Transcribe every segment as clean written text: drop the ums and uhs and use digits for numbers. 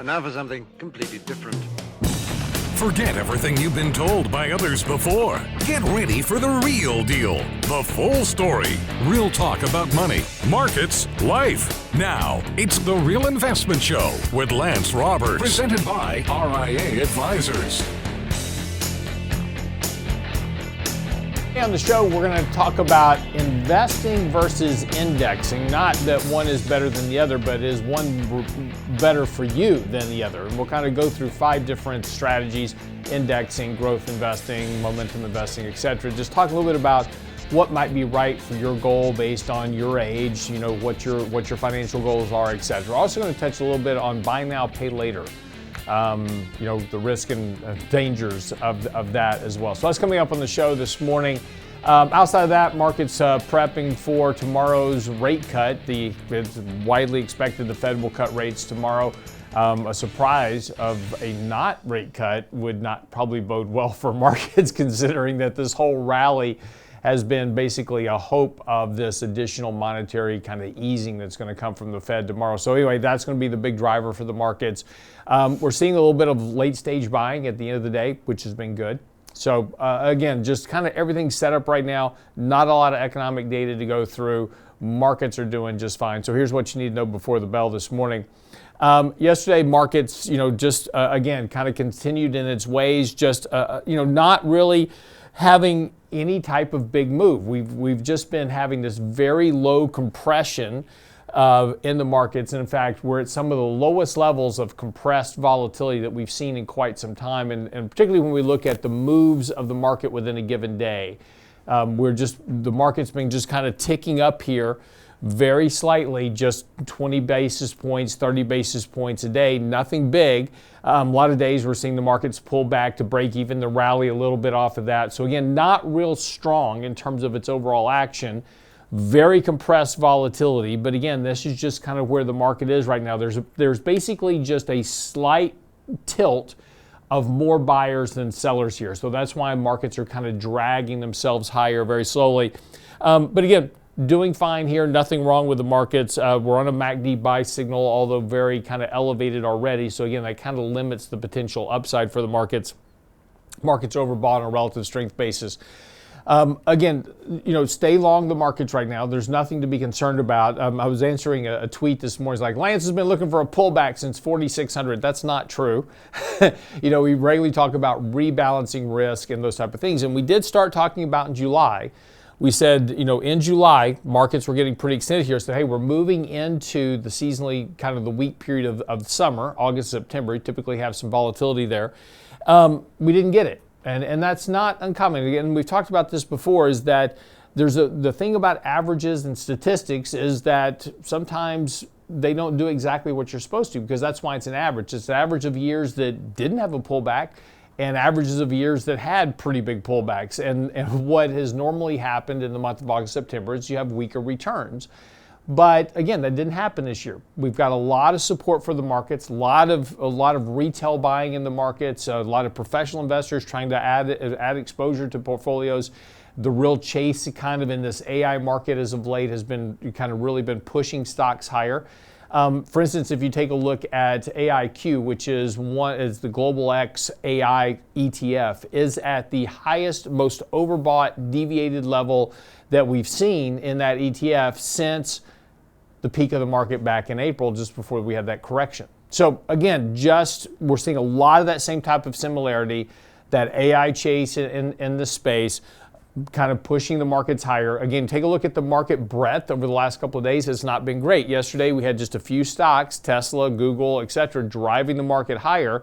And now for something completely different. Forget everything you've been told by others before. Get ready for the real deal, the full story. Real talk about money, markets, life. Now, it's The Real Investment Show with Lance Roberts. Presented by RIA Advisors. On the show, we're going to talk about investing versus indexing. Not that one is better than the other, but is one better for you than the other? And we'll kind of go through 5 different strategies: indexing, growth investing, momentum investing, etc. Just talk a little bit about what might be right for your goal based on your age, what your financial goals are, etc. Also going to touch a little bit on buy now, pay later. The risk and dangers of that as well. So that's coming up on the show this morning. Outside of that, markets prepping for tomorrow's rate cut. It's widely expected the Fed will cut rates tomorrow. A surprise of a not rate cut would not probably bode well for markets, considering that this whole rally has been basically a hope of this additional monetary kind of easing that's going to come from the Fed tomorrow. So anyway, that's going to be the big driver for the markets. We're seeing a little bit of late stage buying at the end of the day, which has been good. So again, just kind of everything set up right now. Not a lot of economic data to go through. Markets are doing just fine. So here's what you need to know before the bell this morning. Yesterday, markets, again, kind of continued in its ways, not really having any type of big move. We've just been having this very low compression in the markets. And in fact, we're at some of the lowest levels of compressed volatility that we've seen in quite some time. And particularly when we look at the moves of the market within a given day, the market's been just kind of ticking up here very slightly, just 20 basis points, 30 basis points a day, nothing big. A lot of days we're seeing the markets pull back to break even, the rally a little bit off of that. So again, not real strong in terms of its overall action. Very compressed volatility, but again, this is just kind of where the market is right now. There's basically just a slight tilt of more buyers than sellers here. So that's why markets are kind of dragging themselves higher very slowly. But again, doing fine here, nothing wrong with the markets. We're on a MACD buy signal, although very kind of elevated already. So again, that kind of limits the potential upside for the markets. Markets overbought on a relative strength basis. Again, stay long the markets right now. There's nothing to be concerned about. I was answering a tweet this morning. It's like, Lance has been looking for a pullback since 4,600. That's not true. We regularly talk about rebalancing risk and those type of things. And we did start talking about in July. We said, in July, markets were getting pretty extended here. So, hey, we're moving into the seasonally kind of the weak period of summer, August, September. You typically have some volatility there. We didn't get it. And that's not uncommon. Again, we've talked about this before, is that the thing about averages and statistics is that sometimes they don't do exactly what you're supposed to, because that's why it's an average. It's an average of years that didn't have a pullback and averages of years that had pretty big pullbacks. And what has normally happened in the month of August, September is you have weaker returns. But again, that didn't happen this year. We've got a lot of support for the markets, a lot of retail buying in the markets, a lot of professional investors trying to add exposure to portfolios. The real chase kind of in this AI market as of late has been kind of really been pushing stocks higher. For instance, if you take a look at AIQ, which is the Global X AI ETF, is at the highest, most overbought, deviated level that we've seen in that ETF since the peak of the market back in April, just before we had that correction. So again, we're seeing a lot of that same type of similarity, that AI chase in the space, kind of pushing the markets higher. Again, take a look at the market breadth over the last couple of days. Has not been great. Yesterday, we had just a few stocks, Tesla, Google, etc., driving the market higher.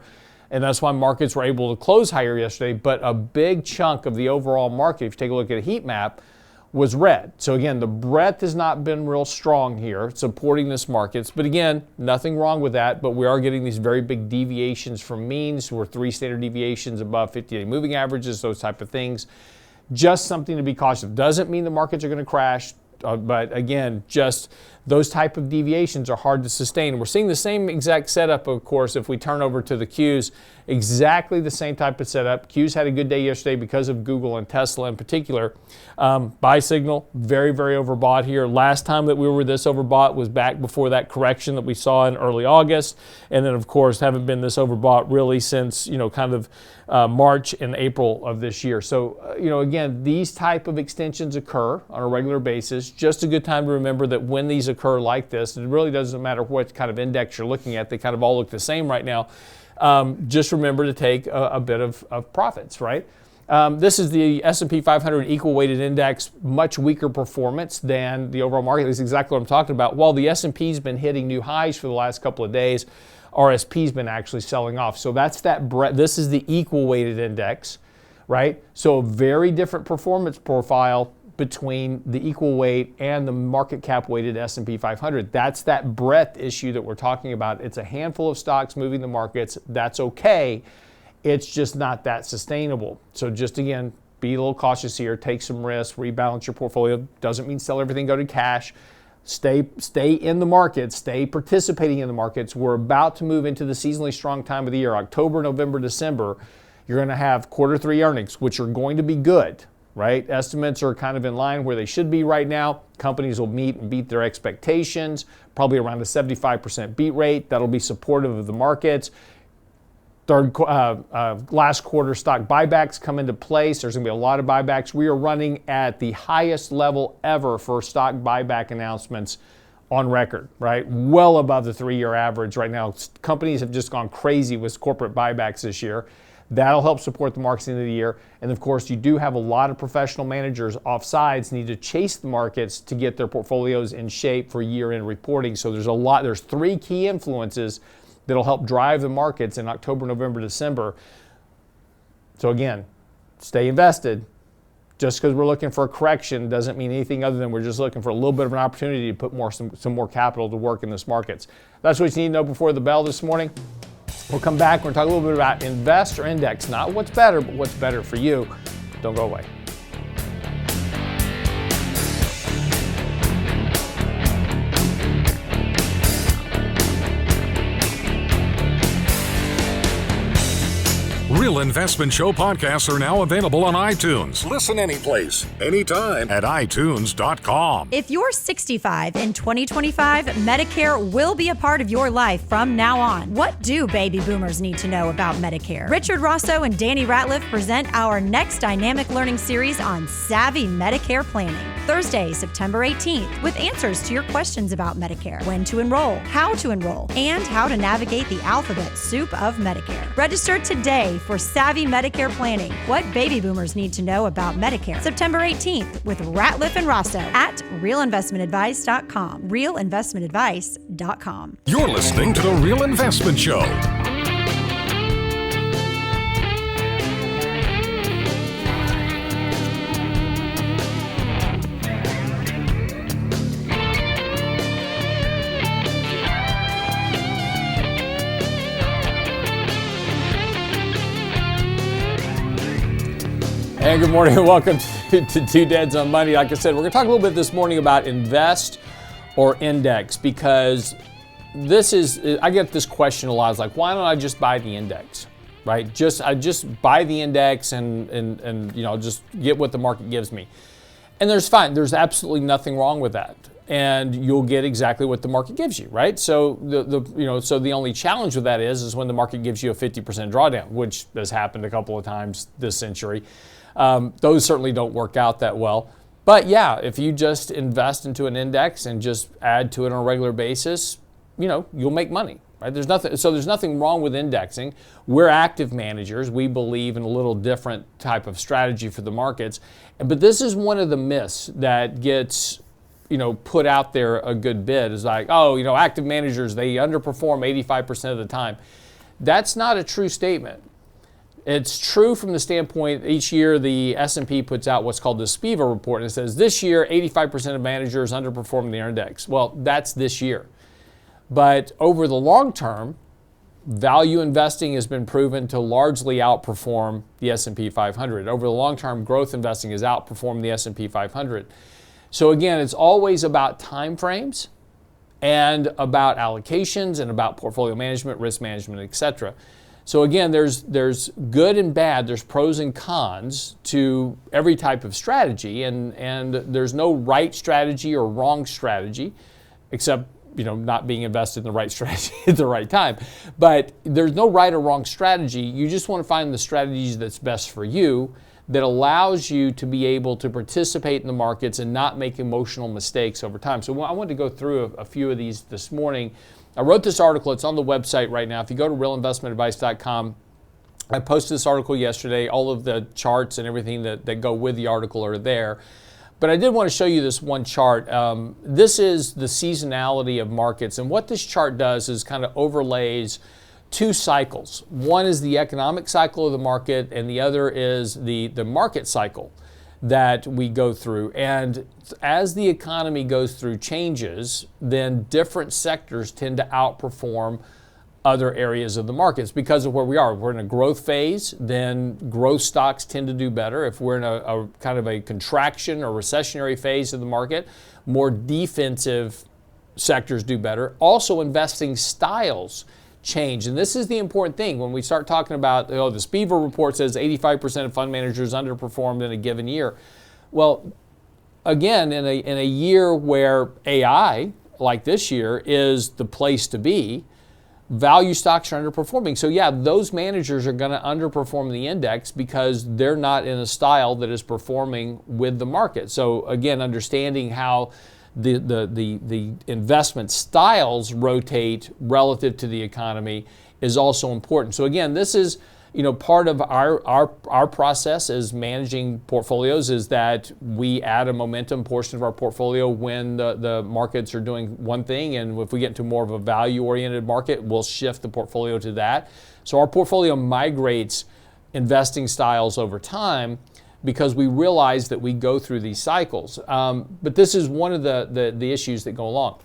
And that's why markets were able to close higher yesterday. But a big chunk of the overall market, if you take a look at a heat map, was red. So again, the breadth has not been real strong here, supporting this markets. But again, nothing wrong with that. But we are getting these very big deviations from means. We're 3 standard deviations above 50-day moving averages, those type of things. Just something to be cautious of. Doesn't mean the markets are going to crash. But again, just those type of deviations are hard to sustain. And we're seeing the same exact setup, of course, if we turn over to the Qs, exactly the same type of setup. Qs had a good day yesterday because of Google and Tesla in particular. Buy signal, very, very overbought here. Last time that we were this overbought was back before that correction that we saw in early August. And then, of course, haven't been this overbought really since, kind of March and April of this year. So, again, these type of extensions occur on a regular basis. Just a good time to remember that when these occur like this, it really doesn't matter what kind of index you're looking at. They kind of all look the same right now. Just remember to take a bit of profits, right? This is the S&P 500 equal weighted index, much weaker performance than the overall market. This is exactly what I'm talking about. While the S&P's been hitting new highs for the last couple of days, RSP's been actually selling off. So that's that breadth. This is the equal weighted index, right? So a very different performance profile between the equal weight and the market cap weighted S&P 500. That's that breadth issue that we're talking about. It's a handful of stocks moving the markets. That's okay. It's just not that sustainable. So just again, be a little cautious here. Take some risks. Rebalance your portfolio. Doesn't mean sell everything, go to cash. Stay in the markets, stay participating in the markets. We're about to move into the seasonally strong time of the year, October, November, December. You're going to have quarter three earnings, which are going to be good, right? Estimates are kind of in line where they should be right now. Companies will meet and beat their expectations, probably around a 75% beat rate. That'll be supportive of the markets. Last quarter stock buybacks come into place. There's going to be a lot of buybacks. We are running at the highest level ever for stock buyback announcements on record, right? Well above the 3-year average right now. Companies have just gone crazy with corporate buybacks this year. That'll help support the markets into the year. And of course, you do have a lot of professional managers offsides need to chase the markets to get their portfolios in shape for year-end reporting. So there's 3 key influences that'll help drive the markets in October, November, December. So again, stay invested. Just because we're looking for a correction doesn't mean anything other than we're just looking for a little bit of an opportunity to put some more capital to work in this markets. That's what you need to know before the bell this morning. We'll come back. We're going to talk a little bit about invest or index. Not what's better, but what's better for you. Don't go away. Real Investment Show podcasts are now available on iTunes. Listen anyplace, anytime at iTunes.com. If you're 65 in 2025, Medicare will be a part of your life from now on. What do baby boomers need to know about Medicare? Richard Rosso and Danny Ratliff present our next dynamic learning series on Savvy Medicare Planning. Thursday, September 18th, with answers to your questions about Medicare, when to enroll, and how to navigate the alphabet soup of Medicare. Register today for Savvy Medicare Planning, what baby boomers need to know about Medicare. September 18th with Ratliff and Rosso at realinvestmentadvice.com. realinvestmentadvice.com. You're listening to The Real Investment Show. And good morning and welcome to Two Deads on Monday. Like I said, we're going to talk a little bit this morning about invest or index, because I get this question a lot. It's like, why don't I just buy the index, right? I just buy the index and just get what the market gives me. And there's absolutely nothing wrong with that. And you'll get exactly what the market gives you, right? So the only challenge with that is when the market gives you a 50% drawdown, which has happened a couple of times this century. Those certainly don't work out that well. But yeah, if you just invest into an index and just add to it on a regular basis, you'll make money, right? There's nothing wrong with indexing. We're active managers. We believe in a little different type of strategy for the markets. But this is one of the myths that gets put out there a good bit, is like, active managers, they underperform 85% of the time. That's not a true statement. It's true from the standpoint, each year the S&P puts out what's called the SPIVA report, and it says this year 85% of managers underperform the index. Well, that's this year. But over the long term, value investing has been proven to largely outperform the S&P 500. Over the long term, growth investing has outperformed the S&P 500. So again, it's always about time frames, and about allocations and about portfolio management, risk management, etc. So again, there's good and bad, there's pros and cons to every type of strategy, and there's no right strategy or wrong strategy, except not being invested in the right strategy at the right time. But there's no right or wrong strategy. You just want to find the strategies that's best for you, that allows you to be able to participate in the markets and not make emotional mistakes over time. So I wanted to go through a few of these this morning. I wrote this article. It's on the website right now. If you go to realinvestmentadvice.com, I posted this article yesterday. All of the charts and everything that go with the article are there. But I did want to show you this one chart. This is the seasonality of markets. And what this chart does is kind of overlays two cycles. One is the economic cycle of the market, and the other is the market cycle that we go through. And as the economy goes through changes, then different sectors tend to outperform other areas of the markets because of where we are. If we're in a growth phase, then growth stocks tend to do better. If we're in a kind of a contraction or recessionary phase of the market, more defensive sectors do better. Also, investing styles change. And this is the important thing when we start talking about, the Spiva report says 85% of fund managers underperformed in a given year. Well, again, in a year where AI, like this year, is the place to be, value stocks are underperforming. So yeah, those managers are going to underperform the index because they're not in a style that is performing with the market. So again, understanding how the investment styles rotate relative to the economy is also important. So again, this is part of our process as managing portfolios, is that we add a momentum portion of our portfolio when the markets are doing one thing, and if we get into more of a value-oriented market, we'll shift the portfolio to that. So our portfolio migrates investing styles over time because we realize that we go through these cycles. But this is one of the issues that go along.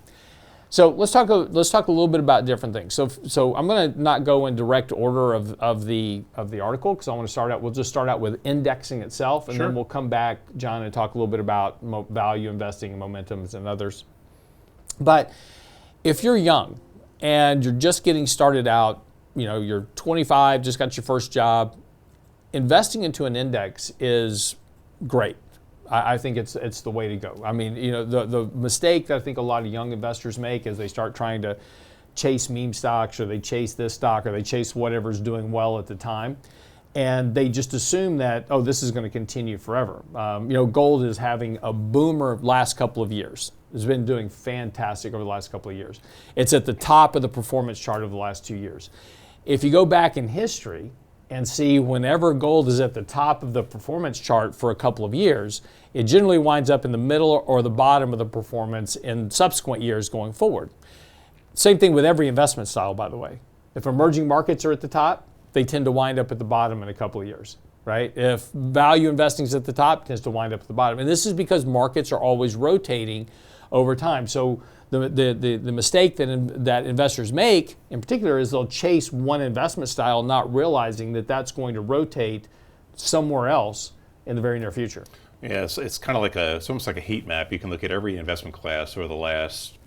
So let's talk a little bit about different things. So I'm going to not go in direct order of the article, because I want to start out. We'll just start out with indexing itself, and then we'll come back, John, and talk a little bit about value investing and momentums and others. But if you're young and you're just getting started out, you're 25, just got your first job, investing into an index is great. I think it's the way to go. I mean, the mistake that I think a lot of young investors make is they start trying to chase meme stocks, or they chase this stock, or they chase whatever's doing well at the time. And they just assume that, this is going to continue forever. Gold is having a boomer last couple of years. It's been doing fantastic over the last couple of years. It's at the top of the performance chart of the last 2 years. If you go back in history and see whenever gold is at the top of the performance chart for a couple of years, it generally winds up in the middle or the bottom of the performance in subsequent years going forward. Same thing with every investment style, by the way. If emerging markets are at the top, they tend to wind up at the bottom in a couple of years, right? If value investing is at the top, it tends to wind up at the bottom. And this is because markets are always rotating over time. So the mistake that investors make in particular is they'll chase one investment style, not realizing that that's going to rotate somewhere else in the very near future. Yeah, it's kind of like it's almost like a heat map. You can look at every investment class over the last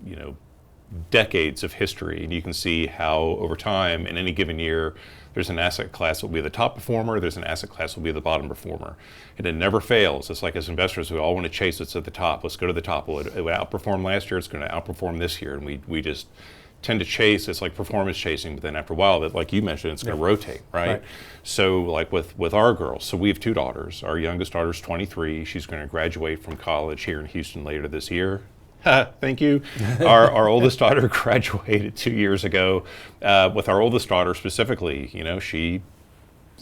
decades of history, and you can see how over time in any given year there's an asset class that will be the top performer, there's an asset class that will be the bottom performer, and it never fails. It's like, as investors, we all want to chase what's at the top. Let's go to the top. Well, it outperformed last year, it's going to outperform this year, and we just tend to chase. It's like performance chasing, but then after a while, that, like you mentioned, it's going to rotate, right? So like with our girls, so we have two daughters. Our youngest daughter's 23. She's going to graduate from college here in Houston later this year. Thank you. Our oldest daughter graduated 2 years ago. With our oldest daughter specifically, she's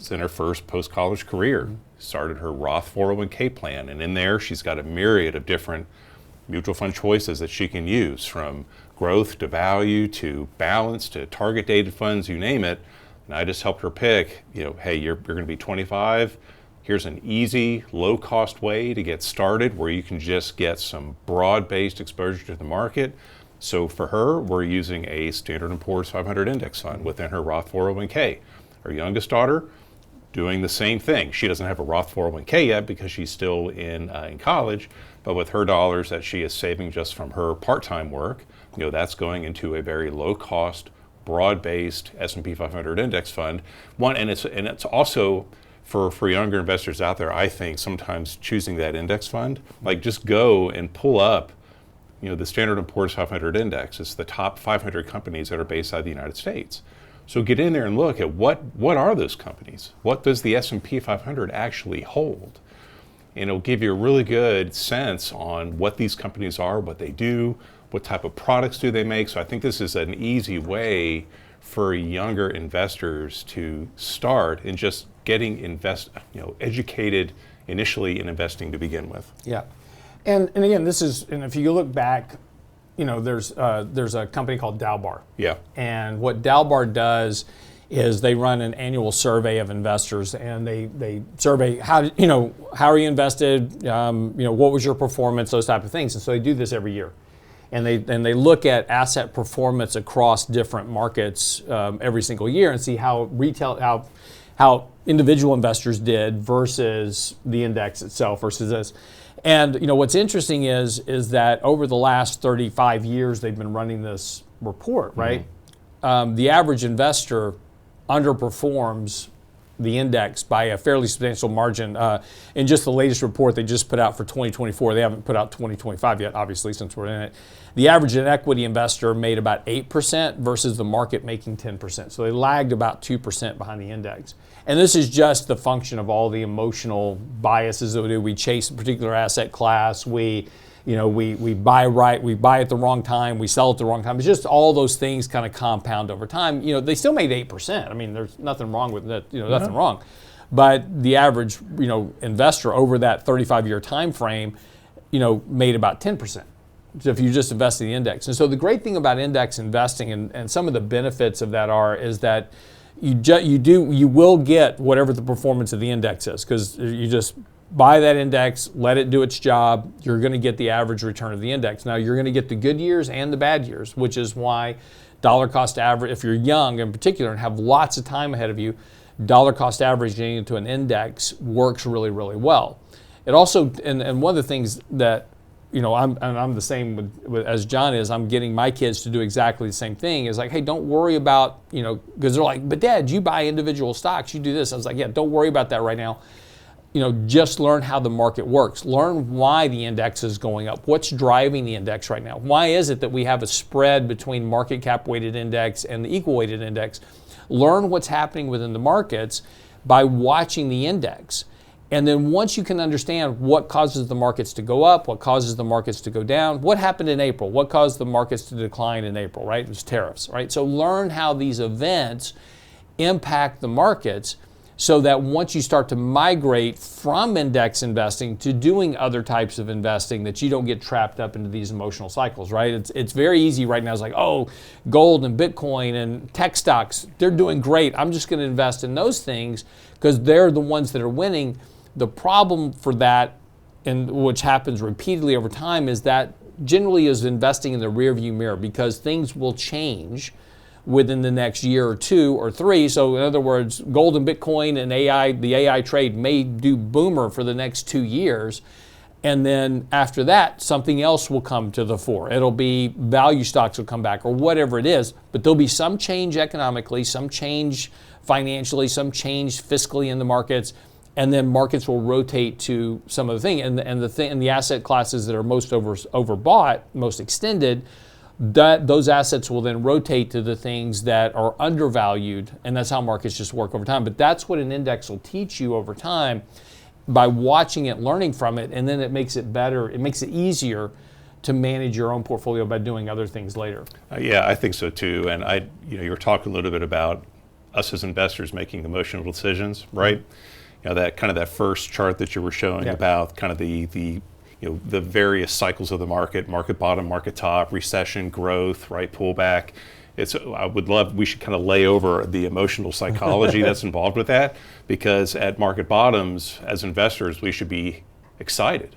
in her first post-college career, started her Roth 401k plan, and in there she's got a myriad of different mutual fund choices that she can use, from growth to value to balance to target dated funds, you name it. And I just helped her pick, hey, you're going to be 25. Here's an easy, low-cost way to get started where you can just get some broad-based exposure to the market. So for her, we're using a Standard & Poor's 500 index fund within her Roth 401k. Our youngest daughter, doing the same thing. She doesn't have a Roth 401k yet because she's still in college, but with her dollars that she is saving just from her part-time work, that's going into a very low-cost, broad-based S&P 500 index fund. And it's also for younger investors out there, I think sometimes choosing that index fund, like just go and pull up, the Standard & Poor's 500 index. It's the top 500 companies that are based out of the United States. So get in there and look at what are those companies? What does the S&P 500 actually hold? And it'll give you a really good sense on what these companies are, what they do, what type of products do they make. So I think this is an easy way for younger investors to start in just getting educated initially in investing to begin with. Yeah, and again, and if you look back, there's a company called Dalbar. Yeah. And what Dalbar does is they run an annual survey of investors, and they survey how are you invested, what was your performance, those type of things. And so they do this every year, and they look at asset performance across different markets every single year and see how how individual investors did versus the index itself versus this. And what's interesting is that over the last 35 years they've been running this report, right? Mm-hmm. The average investor underperforms the index by a fairly substantial margin. In just the latest report they just put out for 2024, they haven't put out 2025 yet, obviously, since we're in it. The average equity investor made about 8% versus the market making 10%. So they lagged about 2% behind the index. And this is just the function of all the emotional biases that we do. We chase a particular asset class. We buy right, we buy at the wrong time, we sell at the wrong time. It's just all those things kind of compound over time. They still made 8%. I mean, there's nothing wrong with that, nothing wrong. But the average, investor over that 35-year time frame, made about 10%. So if you just invest in the index. And so the great thing about index investing and some of the benefits of that is that you will get whatever the performance of the index is, because you just buy that index, let it do its job, you're going to get the average return of the index. Now, you're going to get the good years and the bad years, which is why dollar cost average, if you're young in particular and have lots of time ahead of you, dollar cost averaging into an index works really, really well. It also, and one of the things that, I'm the same as John is, I'm getting my kids to do exactly the same thing, is like, hey, don't worry about, because they're like, but Dad, you buy individual stocks, you do this. I was like, yeah, don't worry about that right now. Just learn how the market works. Learn why the index is going up. What's driving the index right now? Why is it that we have a spread between market cap weighted index and the equal weighted index? Learn what's happening within the markets by watching the index. And then once you can understand what causes the markets to go up, what causes the markets to go down, what happened in April, what caused the markets to decline in April, right? It was tariffs, right? So learn how these events impact the markets, so that once you start to migrate from index investing to doing other types of investing, that you don't get trapped up into these emotional cycles, right? It's very easy right now. It's like, oh, gold and Bitcoin and tech stocks, they're doing great. I'm just going to invest in those things because they're the ones that are winning. The problem for that, and which happens repeatedly over time, is that generally is investing in the rearview mirror, because things will change within the next year or 2 or 3. So in other words, gold and Bitcoin and AI, the AI trade may do boomer for the next 2 years. And then after that, something else will come to the fore. It'll be value stocks will come back or whatever it is, but there'll be some change economically, some change financially, some change fiscally in the markets. And then markets will rotate to some of the thing. And the asset classes that are most overbought, most extended, that those assets will then rotate to the things that are undervalued, and that's how markets just work over time. But that's what an index will teach you over time by watching it, learning from it, and then it makes it better. It makes it easier to manage your own portfolio by doing other things later. Yeah, I think so too. And you were talking a little bit about us as investors making emotional decisions, right? That kind of that first chart that you were showing about kind of the various cycles of the market bottom, market top, recession, growth, right, pullback. We should kind of lay over the emotional psychology that's involved with that, because at market bottoms, as investors, we should be excited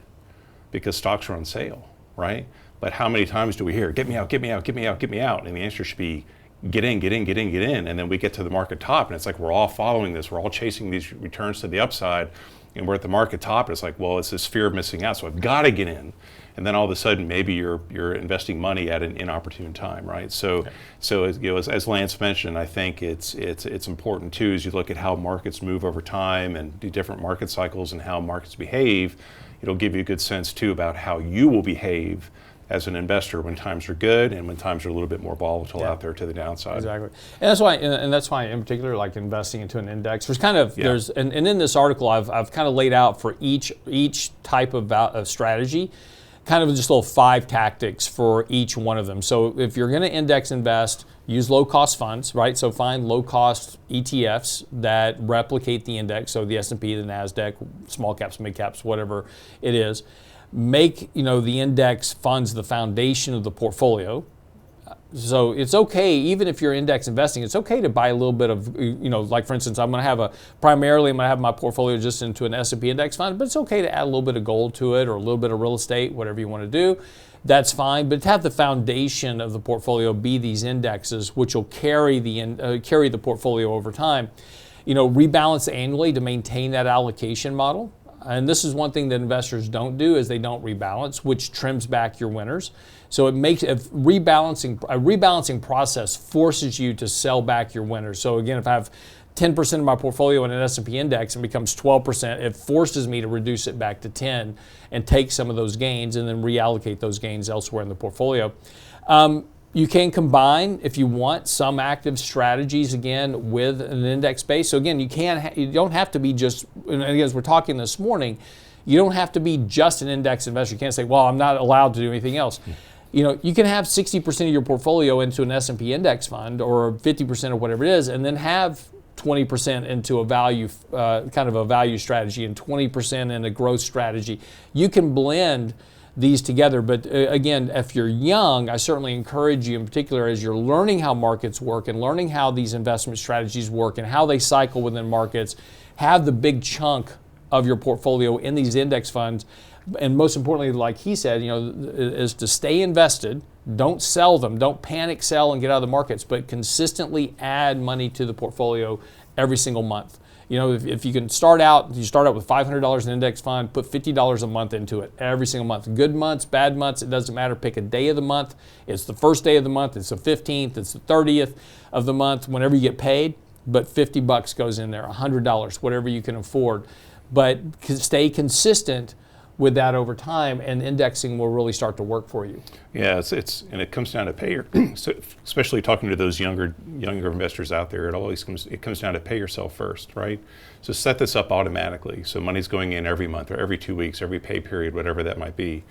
because stocks are on sale, right? But how many times do we hear, get me out, get me out, get me out, get me out? And the answer should be, get in, get in, get in, get in. And then we get to the market top and it's like we're all following this. We're all chasing these returns to the upside. and we're at the market top, it's like, well, it's this fear of missing out, so I've got to get in. And then all of a sudden, maybe you're investing money at an inopportune time, right? So, as Lance mentioned, I think it's important too, as you look at how markets move over time and the different market cycles and how markets behave. It'll give you a good sense too about how you will behave as an investor when times are good and when times are a little bit more volatile out there to the downside. Exactly, and that's why in particular, like investing into an index, there's kind of and in this article, I've kind of laid out for each type of strategy, kind of just little 5 tactics for each one of them. So if you're going to index invest, use low-cost funds, right? So find low-cost ETFs that replicate the index, so the S&P, the NASDAQ, small caps, mid caps, whatever it is. Make the index funds the foundation of the portfolio. So it's okay, even if you're index investing, it's okay to buy a little bit of, like for instance, I'm going to have my portfolio just into an S&P index fund, but it's okay to add a little bit of gold to it or a little bit of real estate, whatever you want to do. That's fine, but to have the foundation of the portfolio be these indexes, which will carry the portfolio over time. Rebalance annually to maintain that allocation model. And this is one thing that investors don't do, is they don't rebalance, which trims back your winners. So it makes a rebalancing process forces you to sell back your winners. So again, if I have 10% of my portfolio in an S&P index and becomes 12%, it forces me to reduce it back to 10 and take some of those gains and then reallocate those gains elsewhere in the portfolio. You can combine, if you want, some active strategies again with an index base. So again, you don't have to be just, and again, as we're talking this morning, you don't have to be just an index investor. You can't say, well, I'm not allowed to do anything else. You can have 60% of your portfolio into an S&P index fund or 50% or whatever it is, and then have 20% into a value, kind of a value strategy, and 20% in a growth strategy. You can blend these together, but again, if you're young, I certainly encourage you, in particular, as you're learning how markets work and learning how these investment strategies work and how they cycle within markets, have the big chunk of your portfolio in these index funds. And most importantly, like he said, is to stay invested. Don't sell them. Don't panic sell and get out of the markets, but consistently add money to the portfolio every single month. If you can start out with $500 in an index fund, put $50 a month into it every single month. Good months, bad months, it doesn't matter. Pick a day of the month. It's the first day of the month. It's the 15th. It's the 30th of the month, whenever you get paid. But $50 goes in there, $100, whatever you can afford. But stay consistent with that over time, and indexing will really start to work for you. Yeah, and it comes down to pay especially talking to those younger investors out there. It comes down to pay yourself first, right? So set this up automatically. So money's going in every month or every 2 weeks, every pay period, whatever that might be.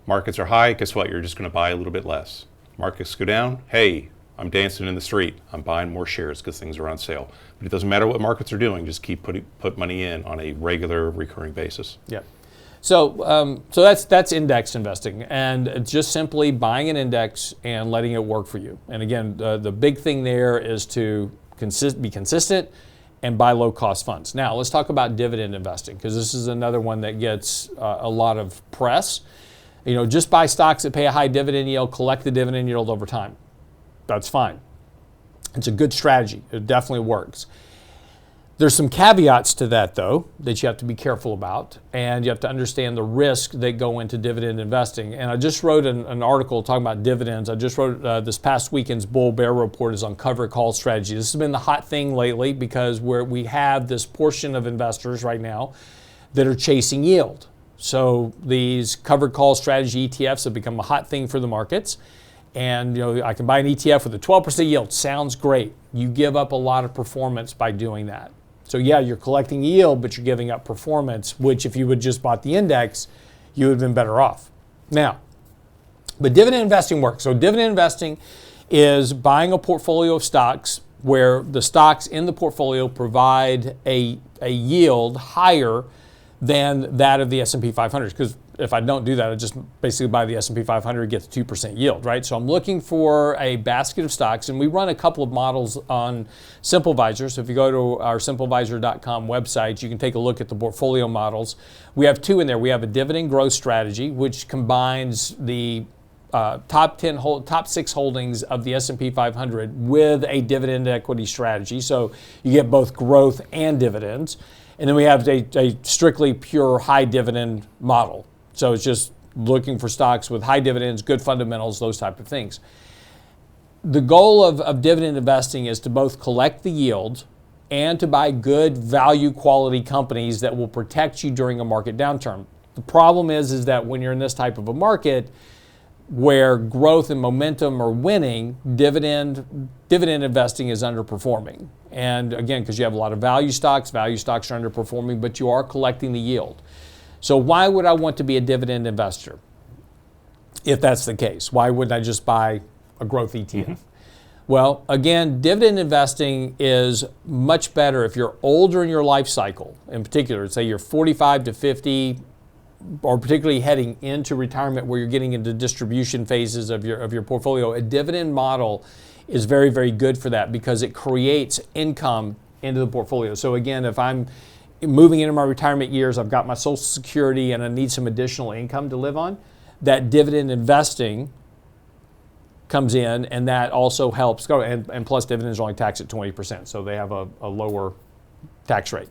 Markets are high. Guess what? You're just going to buy a little bit less. Markets go down. Hey, I'm dancing in the street. I'm buying more shares because things are on sale. But it doesn't matter what markets are doing. Just put money in on a regular, recurring basis. Yeah. So that's index investing, and it's just simply buying an index and letting it work for you. And again, the big thing there is to be consistent and buy low-cost funds. Now, let's talk about dividend investing, because this is another one that gets a lot of press. Just buy stocks that pay a high dividend yield, collect the dividend yield over time. That's fine. It's a good strategy. It definitely works. There's some caveats to that, though, that you have to be careful about, and you have to understand the risk that go into dividend investing. And I just wrote an article talking about dividends. I just wrote this past weekend's Bull Bear Report is on covered call strategy. This has been the hot thing lately because we have this portion of investors right now that are chasing yield. So these covered call strategy ETFs have become a hot thing for the markets. And I can buy an ETF with a 12% yield. Sounds great. You give up a lot of performance by doing that. So yeah, you're collecting yield, but you're giving up performance, which if you would just bought the index, you would have been better off. Now, but dividend investing works. So dividend investing is buying a portfolio of stocks where the stocks in the portfolio provide a yield higher than that of the S&P 500. Because if I don't do that, I just basically buy the S&P 500, get the 2% yield, right? So I'm looking for a basket of stocks, and we run a couple of models on SimpleVisor. So if you go to our SimpleVisor.com website, you can take a look at the portfolio models. We have 2 in there. We have a dividend growth strategy, which combines the top 6 holdings of the S&P 500 with a dividend equity strategy. So you get both growth and dividends. And then we have a strictly pure high dividend model. So it's just looking for stocks with high dividends, good fundamentals, those type of things. The goal of dividend investing is to both collect the yield and to buy good value quality companies that will protect you during a market downturn. The problem is that when you're in this type of a market where growth and momentum are winning, dividend investing is underperforming. And again, because you have a lot of value stocks are underperforming, but you are collecting the yield. So why would I want to be a dividend investor if that's the case? Why wouldn't I just buy a growth ETF? Mm-hmm. Well, again, dividend investing is much better if you're older in your life cycle. In particular, say you're 45 to 50, or particularly heading into retirement where you're getting into distribution phases of your portfolio. A dividend model is very, very good for that because it creates income into the portfolio. So again, if I'm moving into my retirement years, I've got my Social Security and I need some additional income to live on, that dividend investing comes in, and that also helps go. And plus, dividends are only taxed at 20%, so they have a lower tax rate.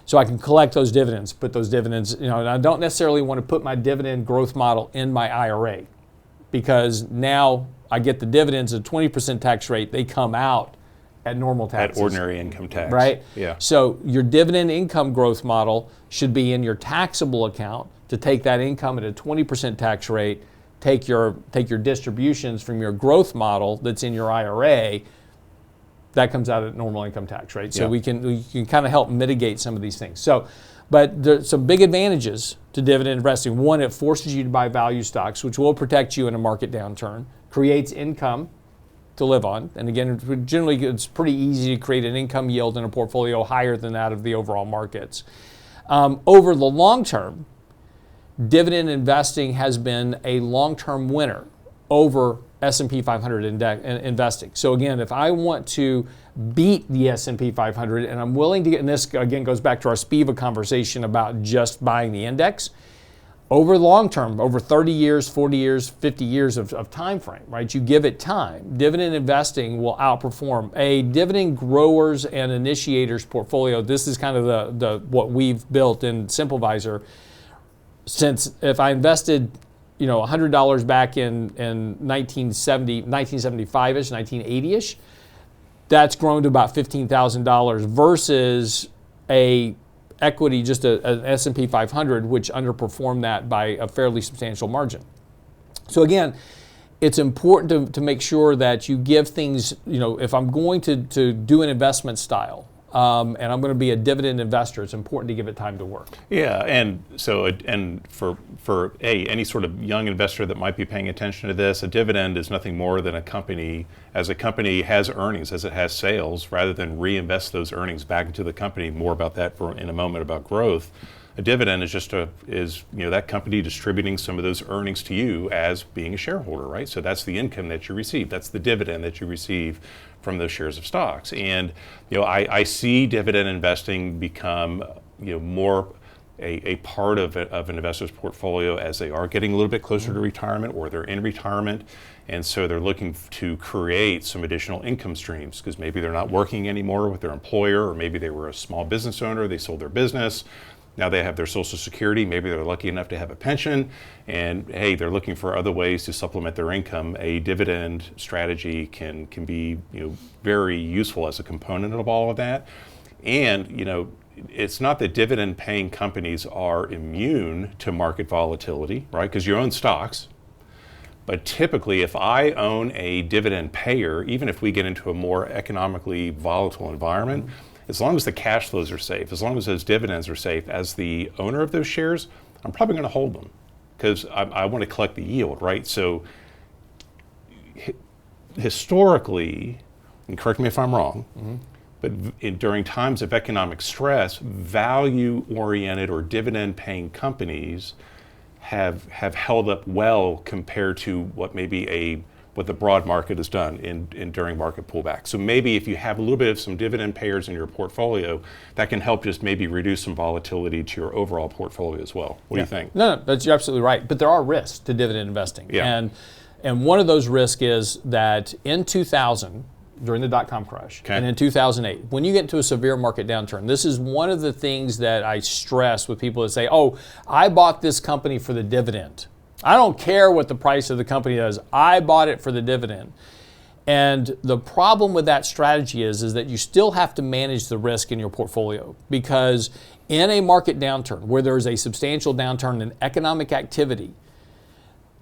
So I can collect those dividends, put those dividends, and I don't necessarily want to put my dividend growth model in my IRA because now I get the dividends at 20% tax rate. They come out at normal taxes. At ordinary income tax. Right? Yeah. So your dividend income growth model should be in your taxable account to take that income at a 20% tax rate, take your distributions from your growth model that's in your IRA, that comes out at normal income tax rate. So we can kind of help mitigate some of these things. So, but there's some big advantages to dividend investing. One, it forces you to buy value stocks, which will protect you in a market downturn, creates income to live on. And again, generally it's pretty easy to create an income yield in a portfolio higher than that of the overall markets. Over the long term, dividend investing has been a long-term winner over S&P 500 investing. So again, if I want to beat the S&P 500 and I'm willing to get, and this again goes back to our SPIVA conversation about just buying the index, over the long term, over 30 years, 40 years, 50 years of time frame, right? You give it time. Dividend investing will outperform a dividend growers and initiators portfolio. This is kind of the what we've built in SimpleVisor. Since if I invested $100 back in 1975-ish, 1980-ish, that's grown to about $15,000 versus a equity, just an S&P 500, which underperformed that by a fairly substantial margin. So again, it's important to make sure that you give things, if I'm going to do an investment style, and I'm going to be a dividend investor, it's important to give it time to work. Yeah, and so for any sort of young investor that might be paying attention to this, a dividend is nothing more than a company, as a company has earnings, as it has sales, rather than reinvest those earnings back into the company. More about that in a moment about growth. A dividend is just that company distributing some of those earnings to you as being a shareholder, right? So that's the income that you receive. That's the dividend that you receive from those shares of stocks. And I see dividend investing become more a part of an investor's portfolio as they are getting a little bit closer to retirement or they're in retirement. And so they're looking to create some additional income streams because maybe they're not working anymore with their employer, or maybe they were a small business owner, they sold their business. Now they have their Social Security, maybe they're lucky enough to have a pension, and hey, they're looking for other ways to supplement their income. A dividend strategy can be very useful as a component of all of that. And it's not that dividend paying companies are immune to market volatility, right? Because you own stocks. But typically, if I own a dividend payer, even if we get into a more economically volatile environment, as long as the cash flows are safe, as long as those dividends are safe, as the owner of those shares, I'm probably going to hold them because I want to collect the yield, right? So historically, and correct me if I'm wrong, but during times of economic stress, value-oriented or dividend-paying companies have held up well compared to what what the broad market has done during market pullback. So maybe if you have a little bit of some dividend payers in your portfolio, that can help just maybe reduce some volatility to your overall portfolio as well. What do you think? No, that's you're absolutely right. But there are risks to dividend investing. Yeah. And one of those risks is that in 2000, during the dot-com crash, Okay. and in 2008. When you get into a severe market downturn, this is one of the things that I stress with people that say, oh, I bought this company for the dividend. I don't care what the price of the company is. I bought it for the dividend. And the problem with that strategy is that you still have to manage the risk in your portfolio, because in a market downturn where there is a substantial downturn in economic activity,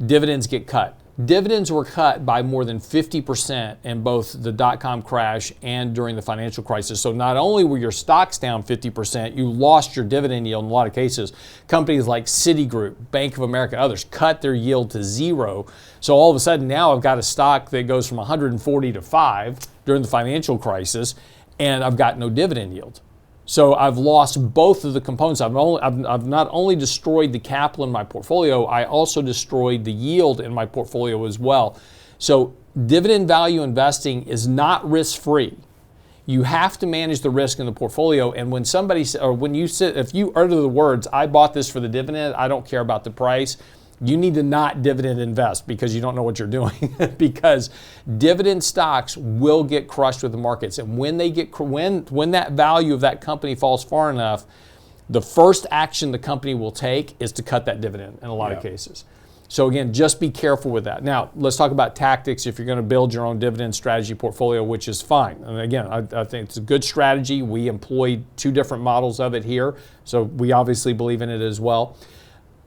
dividends get cut. Dividends were cut by more than 50% in both the dot-com crash and during the financial crisis. So not only were your stocks down 50%, you lost your dividend yield in a lot of cases. Companies like Citigroup, Bank of America, others cut their yield to zero. So all of a sudden now I've got a stock that goes from 140 to 5 during the financial crisis, and I've got no dividend yield. So I've lost both of the components. I've not only destroyed the capital in my portfolio, I also destroyed the yield in my portfolio as well. So dividend value investing is not risk-free. You have to manage the risk in the portfolio. And when if you utter the words, I bought this for the dividend, I don't care about the price, you need to not dividend invest, because you don't know what you're doing. Because dividend stocks will get crushed with the markets, and when that value of that company falls far enough, the first action the company will take is to cut that dividend in a lot of cases. So again, just be careful with that. Now, let's talk about tactics if you're going to build your own dividend strategy portfolio, which is fine. And again, I think it's a good strategy. We employ 2 different models of it here, so we obviously believe in it as well.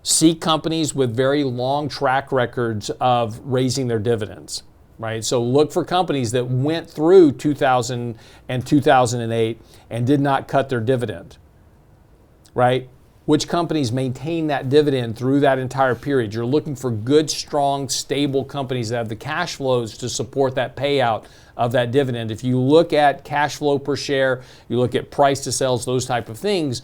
Seek companies with very long track records of raising their dividends, right? So look for companies that went through 2000 and 2008 and did not cut their dividend, right? Which companies maintain that dividend through that entire period? You're looking for good, strong, stable companies that have the cash flows to support that payout of that dividend. If you look at cash flow per share, you look at price to sales, those type of things,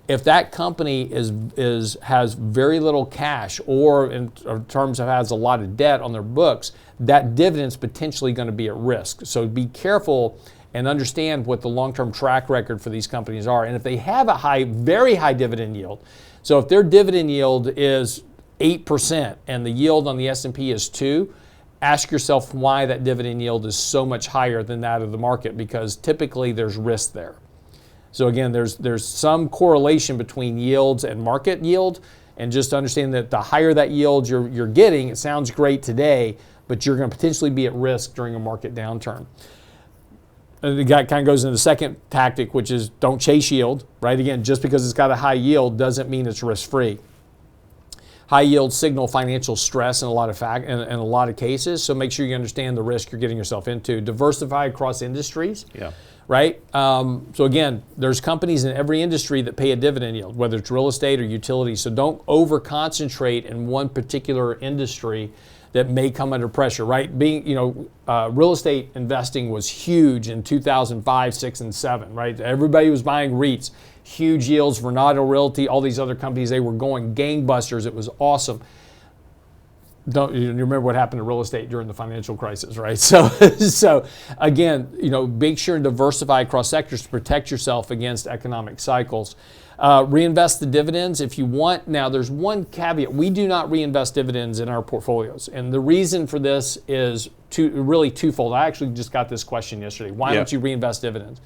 if that company has very little cash, or in terms of has a lot of debt on their books, that dividend's potentially going to be at risk. So be careful and understand what the long-term track record for these companies are. And if they have a very high dividend yield, so if their dividend yield is 8% and the yield on the S&P is 2%, ask yourself why that dividend yield is so much higher than that of the market, because typically there's risk there. So again, there's some correlation between yields and market yield, and just understand that the higher that yield you're getting, it sounds great today, but you're going to potentially be at risk during a market downturn. And that kind of goes into the second tactic, which is don't chase yield, right? Again, just because it's got a high yield doesn't mean it's risk-free. High yields signal financial stress in a lot of cases, so make sure you understand the risk you're getting yourself into. Diversify across industries. Yeah. Right? So again, there's companies in every industry that pay a dividend yield, whether it's real estate or utilities. So don't over-concentrate in one particular industry that may come under pressure, right? Real estate investing was huge in 2005, 6, and 7, right? Everybody was buying REITs, huge yields, Vornado Realty, all these other companies, they were going gangbusters. It was awesome. You remember what happened to real estate during the financial crisis, right? So again, make sure and diversify across sectors to protect yourself against economic cycles. Reinvest the dividends if you want. Now, there's one caveat. We do not reinvest dividends in our portfolios. And the reason for this is really twofold. I actually just got this question yesterday. Why don't you reinvest dividends?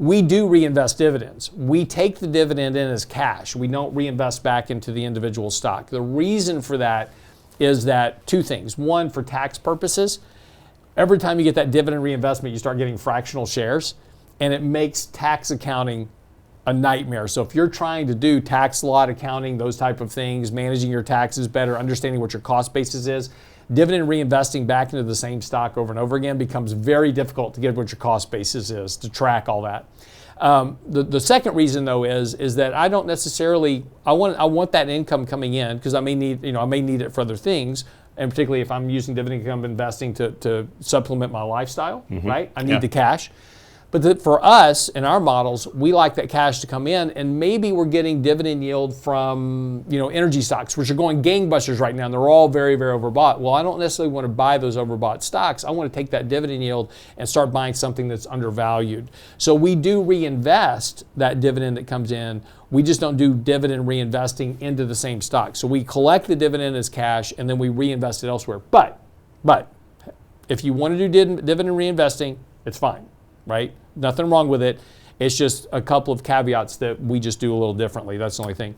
We do reinvest dividends. We take the dividend in as cash. We don't reinvest back into the individual stock. The reason for that is that 2 things. One, for tax purposes, every time you get that dividend reinvestment, you start getting fractional shares, and it makes tax accounting a nightmare. So if you're trying to do tax lot accounting, those type of things, managing your taxes better, understanding what your cost basis is, dividend reinvesting back into the same stock over and over again becomes very difficult to get what your cost basis is, to track all that. The second reason, though, is that I don't necessarily, I want that income coming in, because I may need it for other things, and particularly if I'm using dividend income investing to supplement my lifestyle, right? I need the cash. But for us, in our models, we like that cash to come in, and maybe we're getting dividend yield from energy stocks, which are going gangbusters right now, and they're all very, very overbought. Well, I don't necessarily want to buy those overbought stocks. I want to take that dividend yield and start buying something that's undervalued. So we do reinvest that dividend that comes in. We just don't do dividend reinvesting into the same stock. So we collect the dividend as cash, and then we reinvest it elsewhere. But if you want to do dividend reinvesting, It's fine, right? Nothing wrong with it. It's just a couple of caveats that we just do a little differently. That's the only thing.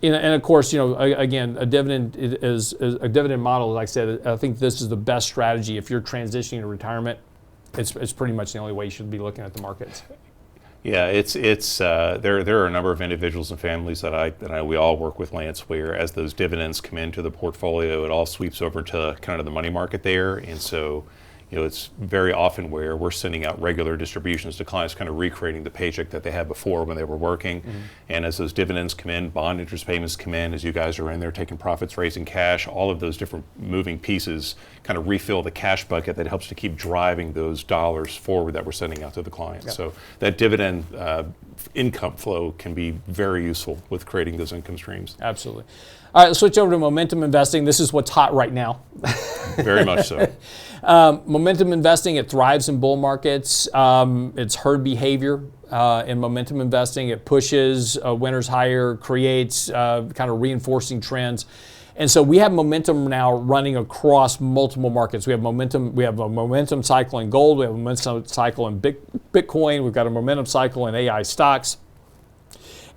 And of course, again, a dividend is a dividend model. Like I said, I think this is the best strategy if you're transitioning to retirement. It's pretty much the only way you should be looking at the markets. Yeah, there are a number of individuals and families that we all work with, Lance, where as those dividends come into the portfolio, it all sweeps over to kind of the money market there, and so it's very often where we're sending out regular distributions to clients, kind of recreating the paycheck that they had before when they were working. Mm-hmm. And as those dividends come in, bond interest payments come in, as you guys are in there taking profits, raising cash, all of those different moving pieces kind of refill the cash bucket that helps to keep driving those dollars forward that we're sending out to the clients. Yep. So that dividend income flow can be very useful with creating those income streams. Absolutely. All right, let's switch over to momentum investing. This is what's hot right now. Very much so. Momentum investing, it thrives in bull markets. It's herd behavior in momentum investing. It pushes winners higher, creates kind of reinforcing trends. And so we have momentum now running across multiple markets. We have a momentum cycle in gold. We have a momentum cycle in Bitcoin. We've got a momentum cycle in AI stocks.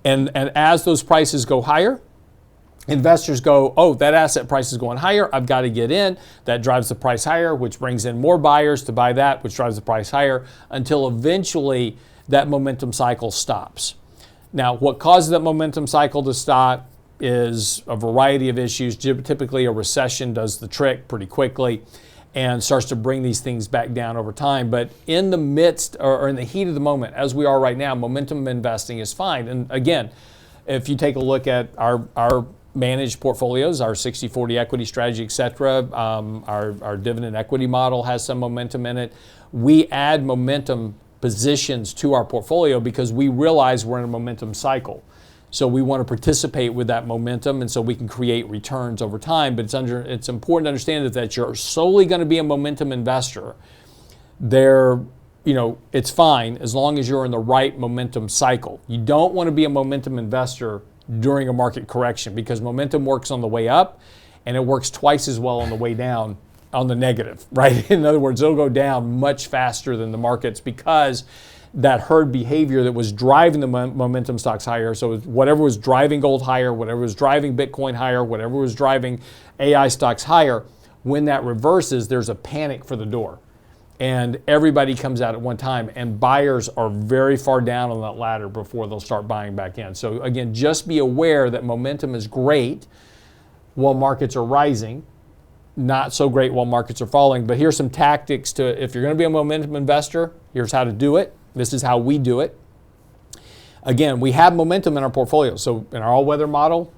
And as those prices go higher, investors go, oh, that asset price is going higher, I've got to get in. That drives the price higher, which brings in more buyers to buy that, which drives the price higher, until eventually that momentum cycle stops. Now, what causes that momentum cycle to stop is a variety of issues. Typically, a recession does the trick pretty quickly and starts to bring these things back down over time. But in the midst or in the heat of the moment, as we are right now, momentum investing is fine. And again, if you take a look at our managed portfolios, our 60-40 equity strategy, et cetera, our dividend equity model has some momentum in it. We add momentum positions to our portfolio because we realize we're in a momentum cycle. So we want to participate with that momentum, and so we can create returns over time. But it's important to understand that you're solely going to be a momentum investor. It's fine as long as you're in the right momentum cycle. You don't want to be a momentum investor during a market correction because momentum works on the way up and it works twice as well on the way down on the negative, right? In other words, it'll go down much faster than the markets because that herd behavior that was driving the momentum stocks higher. So whatever was driving gold higher, whatever was driving Bitcoin higher, whatever was driving AI stocks higher, when that reverses, there's a panic for the door. And everybody comes out at one time, and buyers are very far down on that ladder before they'll start buying back in. So again, just be aware that momentum is great while markets are rising, not so great while markets are falling. But here's some tactics if you're going to be a momentum investor, here's how to do it. This is how we do it. Again, we have momentum in our portfolio. So in our all-weather model,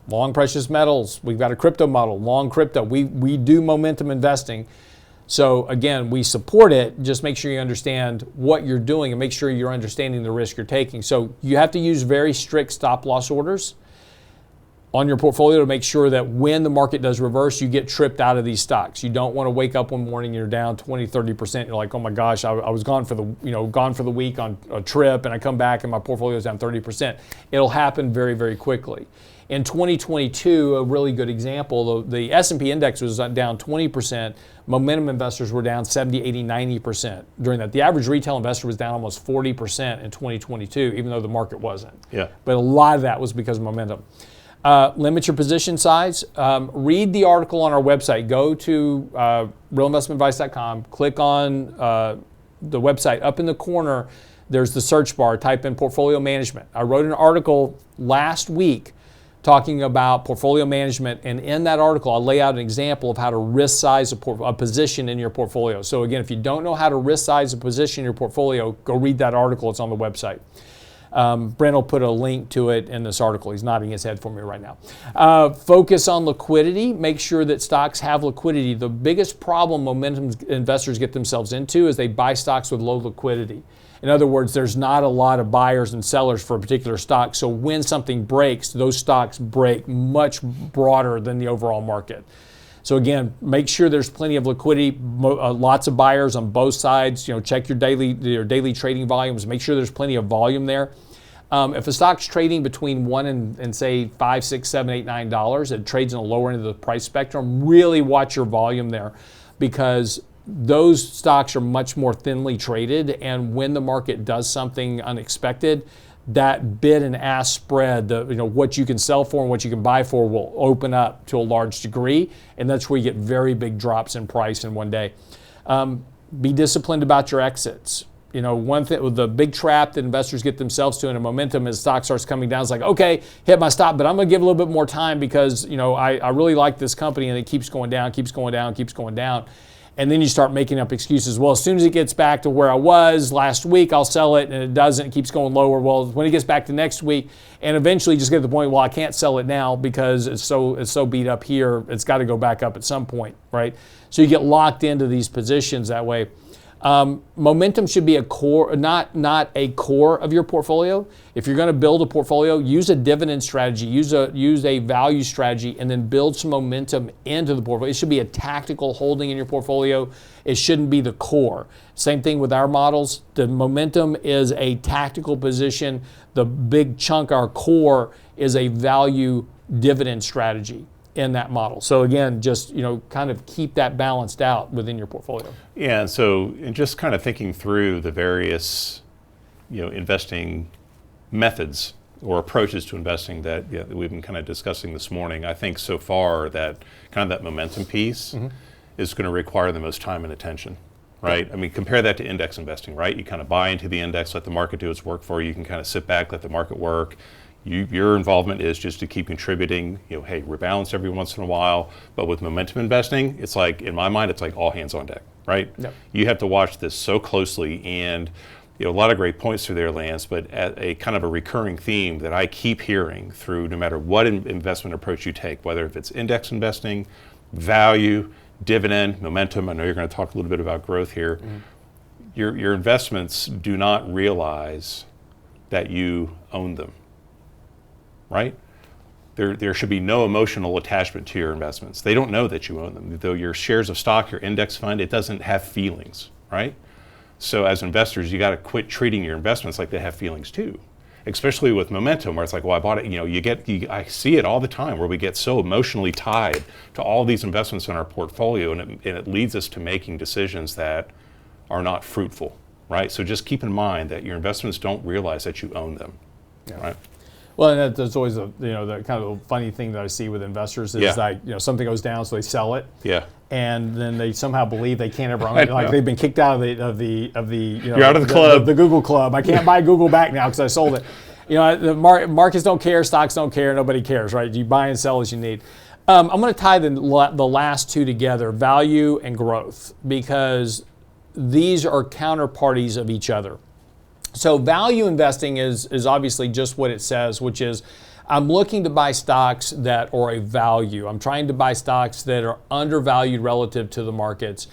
long precious metals. We've got a crypto model, long crypto. We do momentum investing. So again, we support it. Just make sure you understand what you're doing and make sure you're understanding the risk you're taking. So you have to use very strict stop loss orders on your portfolio to make sure that when the market does reverse, you get tripped out of these stocks. You don't want to wake up one morning and you're down 20, 30%. You're like, oh my gosh, I was gone for the week on a trip, and I come back and my portfolio is down 30%. It'll happen very, very quickly. In 2022, a really good example, the S&P index was down 20%. Momentum investors were down 70, 80, 90% during that. The average retail investor was down almost 40% in 2022, even though the market wasn't. Yeah. But a lot of that was because of momentum. Limit your position size. Read the article on our website. Go to realinvestmentadvice.com. Click on the website. Up in the corner, there's the search bar. Type in portfolio management. I wrote an article last week talking about portfolio management, and in that article, I'll lay out an example of how to risk size a position in your portfolio. So again, if you don't know how to risk size a position in your portfolio, go read that article. It's on the website. Brent will put a link to it in this article. He's nodding his head for me right now. Focus on liquidity. Make sure that stocks have liquidity. The biggest problem momentum investors get themselves into is they buy stocks with low liquidity. In other words, there's not a lot of buyers and sellers for a particular stock. So when something breaks, those stocks break much broader than the overall market. So again, make sure there's plenty of liquidity, lots of buyers on both sides. Check your daily trading volumes. Make sure there's plenty of volume there. If a stock's trading between $1 and say $5, $6, $7, $8, $9, it trades in the lower end of the price spectrum. Really watch your volume there, because those stocks are much more thinly traded, and when the market does something unexpected, that bid and ask spread, what you can sell for and what you can buy for, will open up to a large degree, and that's where you get very big drops in price in one day. Be disciplined about your exits. One thing, the big trap that investors get themselves to in a momentum is stock starts coming down. It's like, okay, hit my stop, but I'm going to give a little bit more time because I really like this company, and it keeps going down, keeps going down, keeps going down. And then you start making up excuses. Well, as soon as it gets back to where I was last week, I'll sell it, and it doesn't. It keeps going lower. Well, when it gets back to next week, and eventually you just get to the point, well, I can't sell it now because it's so beat up here. It's got to go back up at some point, right? So you get locked into these positions that way. Momentum should be a core, not a core of your portfolio. If you're going to build a portfolio, use a dividend strategy, use a value strategy, and then build some momentum into the portfolio. It should be a tactical holding in your portfolio. It shouldn't be the core. Same thing with our models. The momentum is a tactical position. The big chunk, our core, is a value dividend strategy in that model. So again, just kind of keep that balanced out within your portfolio. Yeah, and just kind of thinking through the various investing methods or approaches to investing that we've been kind of discussing this morning, I think so far that kind of that momentum piece is going to require the most time and attention, right? I mean, compare that to index investing, right? You kind of buy into the index, let the market do its work for you. You can kind of sit back, let the market work. Your involvement is just to keep contributing, hey, rebalance every once in a while. But with momentum investing, it's like, in my mind, it's like all hands on deck, right? Yep. You have to watch this so closely, and a lot of great points through there, Lance, but a kind of a recurring theme that I keep hearing through no matter what investment approach you take, whether if it's index investing, value, dividend, momentum, I know you're going to talk a little bit about growth here, your investments do not realize that you own them. Right? There should be no emotional attachment to your investments. They don't know that you own them. Though your shares of stock, your index fund, it doesn't have feelings, right? So as investors, you got to quit treating your investments like they have feelings too. Especially with momentum, where it's like, well, I bought it. I see it all the time where we get so emotionally tied to all these investments in our portfolio, and it leads us to making decisions that are not fruitful, right? So just keep in mind that your investments don't realize that you own them, right? Well, and that's always the kind of funny thing that I see with investors is like something goes down, so they sell it. Yeah. And then they somehow believe they can't ever own it. Like they've been kicked out of the You're out of the club. The Google club. I can't buy Google back now because I sold it. The markets don't care, stocks don't care, nobody cares, right? You buy and sell as you need. I'm going to tie the last two together, value and growth, because these are counterparties of each other. So value investing is obviously just what it says, which is I'm looking to buy stocks that are a value. I'm trying to buy stocks that are undervalued relative to the markets.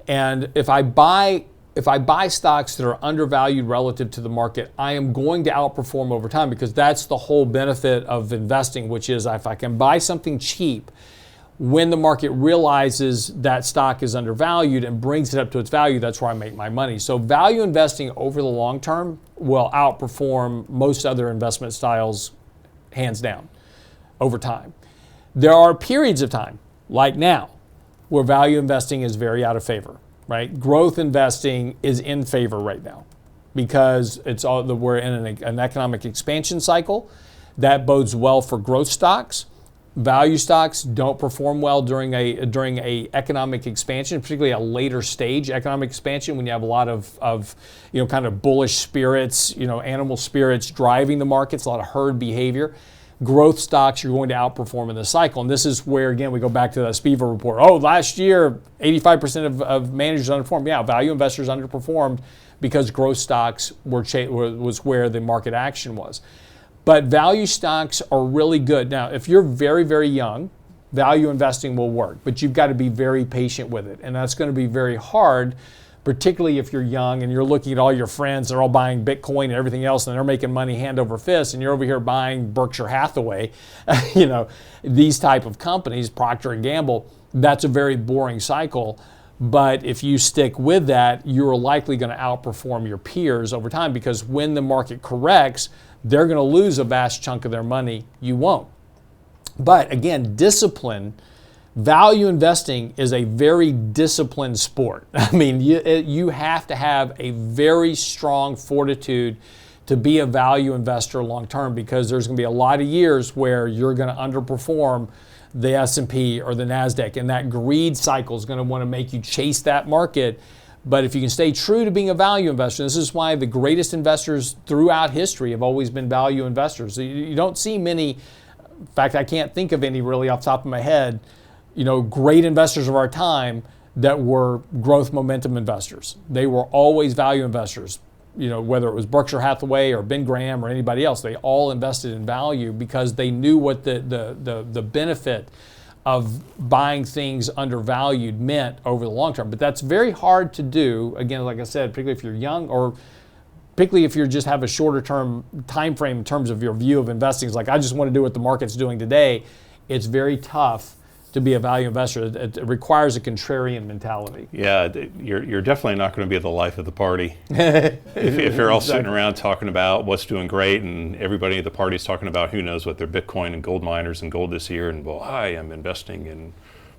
And if I buy stocks that are undervalued relative to the market, I am going to outperform over time, because that's the whole benefit of investing, which is if I can buy something cheap, when the market realizes that stock is undervalued and brings it up to its value, that's where I make my money. So value investing over the long term will outperform most other investment styles, hands down, over time. There are periods of time, like now, where value investing is very out of favor, right? Growth investing is in favor right now because we're in an economic expansion cycle. That bodes well for growth stocks. Value stocks don't perform well during a economic expansion, particularly a later stage economic expansion when you have a lot of kind of bullish spirits, animal spirits driving the markets, a lot of herd behavior. Growth stocks you're going to outperform in the cycle. And this is where, again, we go back to the Spiva report. Oh, last year, 85% of managers underperformed. Yeah, value investors underperformed because growth stocks was where the market action was. But value stocks are really good. Now, if you're very, very young, value investing will work, but you've got to be very patient with it. And that's going to be very hard, particularly if you're young and you're looking at all your friends, they're all buying Bitcoin and everything else, and they're making money hand over fist, and you're over here buying Berkshire Hathaway, these type of companies, Procter & Gamble. That's a very boring cycle. But if you stick with that, you're likely going to outperform your peers over time, because when the market corrects, they're going to lose a vast chunk of their money. You won't. But again, discipline Value investing is a very disciplined sport. I mean, you have to have a very strong fortitude to be a value investor long term, because there's going to be a lot of years where you're going to underperform the S&P or the NASDAQ, and that greed cycle is going to want to make you chase that market. But if you can stay true to being a value investor, this is why the greatest investors throughout history have always been value investors. You don't see many, in fact, I can't think of any really off the top of my head, great investors of our time that were growth momentum investors. They were always value investors. Whether it was Berkshire Hathaway or Ben Graham or anybody else, they all invested in value because they knew what the benefit of buying things undervalued meant over the long term. But that's very hard to do, again, like I said, particularly if you're young, or particularly if you just have a shorter term time frame in terms of your view of investing. It's like, I just want to do what the market's doing today. It's very tough to be a value investor. It requires a contrarian mentality. Yeah, you're definitely not going to be the life of the party. if you're all sitting around talking about what's doing great, and everybody at the party's talking about who knows what their Bitcoin and gold miners and gold this year, and I am investing in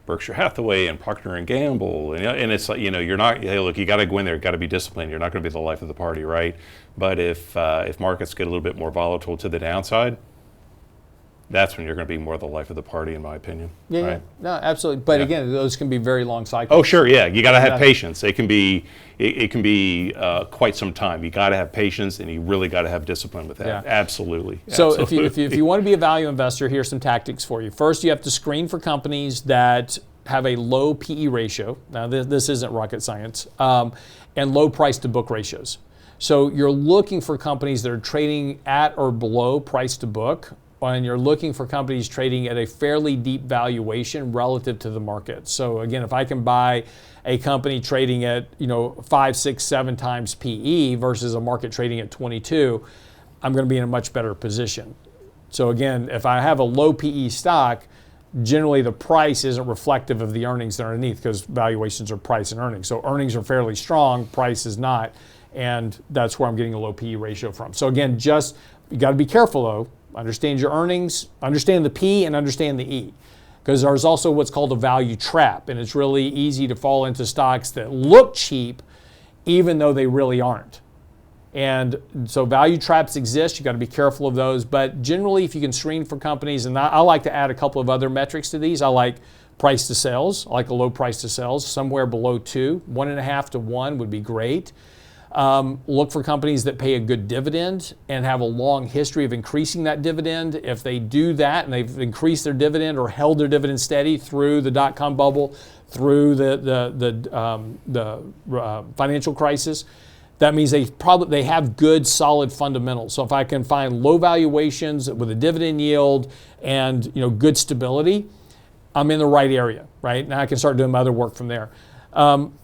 Berkshire Hathaway and Procter and Gamble, and it's like, you're not. Hey, look, you got to go in there, got to be disciplined. You're not going to be the life of the party, right? But if markets get a little bit more volatile to the downside, that's when you're going to be more the life of the party, in my opinion. Yeah, right? yeah. No, absolutely. But again, those can be very long cycles. Oh, sure, yeah. You got to have patience. It can be quite some time. You got to have patience, and you really got to have discipline with that. Yeah. Absolutely. So Absolutely. if you want to be a value investor, here's some tactics for you. First, you have to screen for companies that have a low PE ratio. Now, this isn't rocket science, and low price to book ratios. So you're looking for companies that are trading at or below price to book, and you're looking for companies trading at a fairly deep valuation relative to the market. So again, if I can buy a company trading at 5, 6, 7 times PE versus a market trading at 22, I'm going to be in a much better position. So again, if I have a low PE stock, generally the price isn't reflective of the earnings that are underneath, because valuations are price and earnings. So earnings are fairly strong, price is not, and that's where I'm getting a low PE ratio from. So again, you got to be careful though. Understand your earnings, understand the P, and understand the E. Because there's also what's called a value trap, and it's really easy to fall into stocks that look cheap even though they really aren't. And so value traps exist. You got to be careful of those. But generally, if you can screen for companies, and I like to add a couple of other metrics to these. I like price to sales. I like a low price to sales, somewhere below 2. 1.5 to 1 would be great. Look for companies that pay a good dividend and have a long history of increasing that dividend. If they do that and they've increased their dividend or held their dividend steady through the dot-com bubble, through the financial crisis, that means they have good, solid fundamentals. So if I can find low valuations with a dividend yield and good stability, I'm in the right area, right? Now I can start doing my other work from there.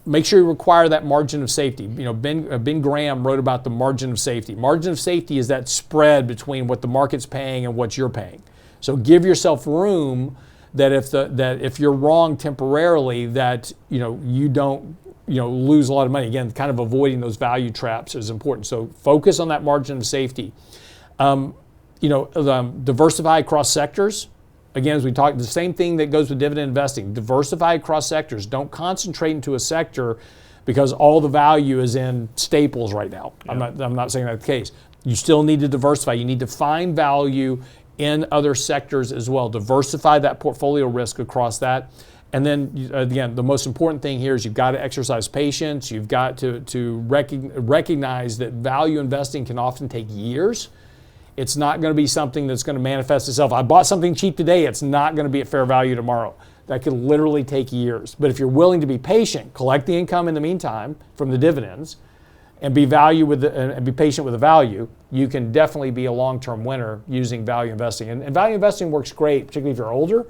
Make sure you require that margin of safety. Ben Graham wrote about the margin of safety. Margin of safety is that spread between what the market's paying and what you're paying. So give yourself room that if you're wrong temporarily, that you don't lose a lot of money. Again, kind of avoiding those value traps is important. So focus on that margin of safety. Diversify across sectors. Again, as we talked, the same thing that goes with dividend investing. Diversify across sectors. Don't concentrate into a sector because all the value is in staples right now. Yeah. I'm not saying that's the case. You still need to diversify. You need to find value in other sectors as well. Diversify that portfolio risk across that. And then, again, the most important thing here is you've got to exercise patience. You've got to recognize that value investing can often take years. It's not going to be something that's going to manifest itself. I bought something cheap today. It's not going to be at fair value tomorrow. That could literally take years. But if you're willing to be patient, collect the income in the meantime from the dividends, and be patient with the value, you can definitely be a long-term winner using value investing. And value investing works great, particularly if you're older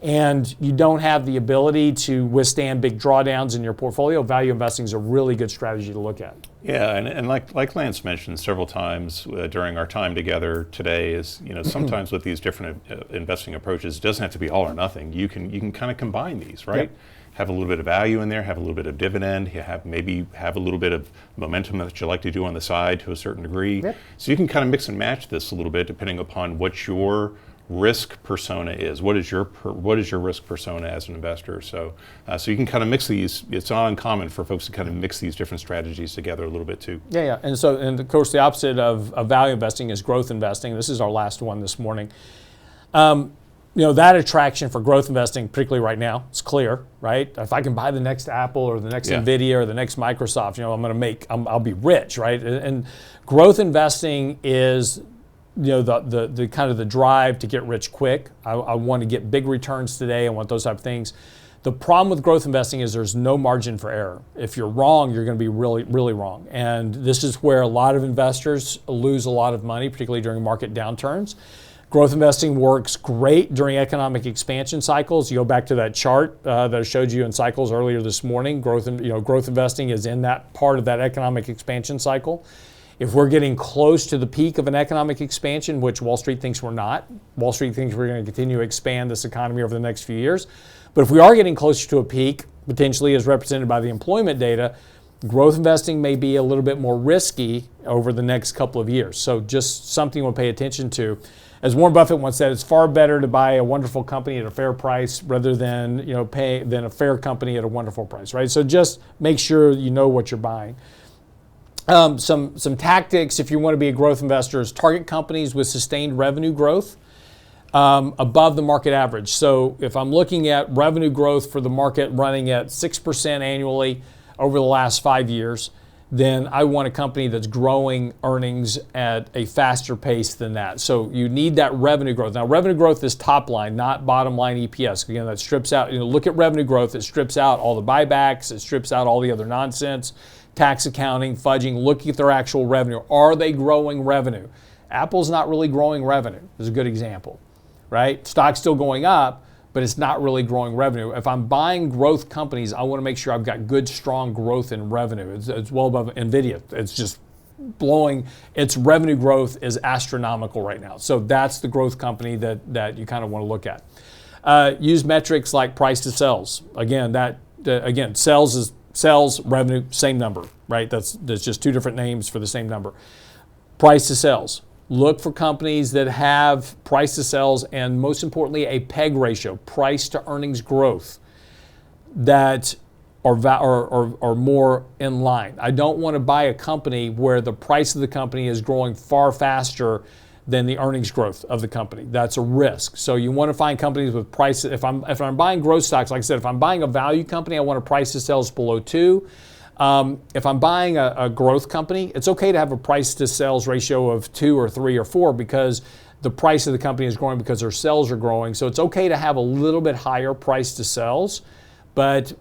and you don't have the ability to withstand big drawdowns in your portfolio. Value investing is a really good strategy to look at. Yeah, and like Lance mentioned several times during our time together today, is sometimes with these different investing approaches, it doesn't have to be all or nothing. You can kind of combine these, right? Yep. Have a little bit of value in there, have a little bit of dividend, maybe have a little bit of momentum that you like to do on the side to a certain degree. Yep. So you can kind of mix and match this a little bit depending upon what your risk persona is. What is your risk persona as an investor? So so you can kind of mix these. It's not uncommon for folks to kind of mix these different strategies together a little bit too. Yeah. And of course the opposite of value investing is growth investing. This is our last one this morning. That attraction for growth investing, particularly right now, it's clear, right? If I can buy the next Apple or the next Nvidia or the next Microsoft, I'll be rich, right? And growth investing is the kind of the drive to get rich quick. I want to get big returns today. I want those type of things. The problem with growth investing is there's no margin for error. If you're wrong, you're going to be really, really wrong. And this is where a lot of investors lose a lot of money, particularly during market downturns. Growth investing works great during economic expansion cycles. You go back to that chart that I showed you in cycles earlier this morning. Growth investing is in that part of that economic expansion cycle. If we're getting close to the peak of an economic expansion, which Wall Street thinks we're not, Wall Street thinks we're going to continue to expand this economy over the next few years. But if we are getting closer to a peak, potentially as represented by the employment data, growth investing may be a little bit more risky over the next couple of years. So just something we'll pay attention to. As Warren Buffett once said, it's far better to buy a wonderful company at a fair price rather than than a fair company at a wonderful price, right? So just make sure you know what you're buying. Some tactics if you want to be a growth investor is target companies with sustained revenue growth above the market average. So if I'm looking at revenue growth for the market running at 6% annually over the last 5 years, then I want a company that's growing earnings at a faster pace than that. So you need that revenue growth. Now, revenue growth is top line, not bottom line EPS. Again, that strips out, look at revenue growth, it strips out all the buybacks, it strips out all the other nonsense, tax accounting, fudging, looking at their actual revenue. Are they growing revenue? Apple's not really growing revenue. This is a good example, right? Stock's still going up, but it's not really growing revenue. If I'm buying growth companies, I want to make sure I've got good, strong growth in revenue. It's well above Nvidia. It's just blowing. Its revenue growth is astronomical right now. So that's the growth company that you kind of want to look at. Use metrics like price to sales. Again, sales is sales, revenue, same number, right? That's just two different names for the same number. Price to sales. Look for companies that have price to sales and, most importantly, a PEG ratio, price to earnings growth, that are more in line. I don't want to buy a company where the price of the company is growing far faster than the earnings growth of the company. That's a risk. So you want to find companies with price. If I'm buying growth stocks, like I said, if I'm buying a value company, I want a price to sales below 2. If I'm buying a growth company, it's okay to have a price to sales ratio of 2 or 3 or 4 because the price of the company is growing because their sales are growing. So it's okay to have a little bit higher price to sales, but